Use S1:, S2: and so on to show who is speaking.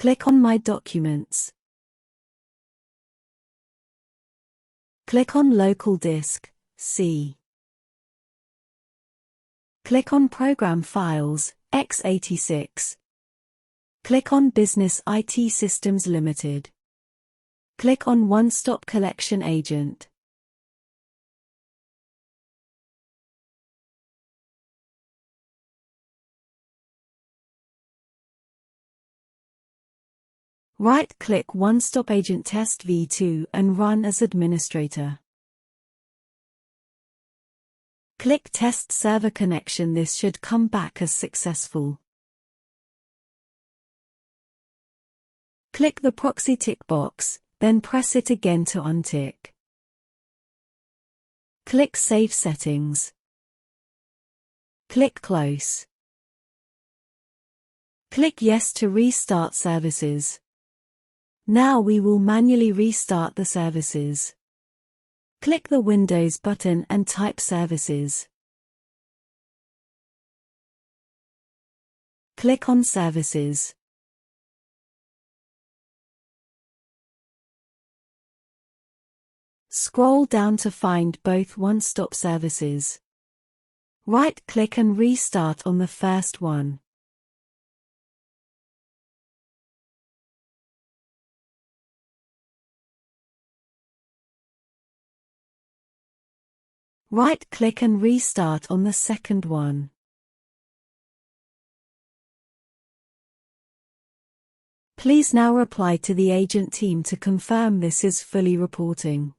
S1: Click on My Documents. Click on Local Disk, C. Click on Program Files, x86. Click on Business IT Systems Limited. Click on OneStop Collection Agent. Right-click OneStop Agent Test v2 and run as administrator. Click Test Server Connection. This should come back as successful. Click the proxy tick box, then press it again to untick. Click Save Settings. Click Close. Click Yes to restart services. Now we will manually restart the services. Click the Windows button and type Services. Click on Services. Scroll down to find both OneStop services. Right-click and restart on the first one. Right-click and restart on the second one. Please now reply to the agent team to confirm this is fully reporting.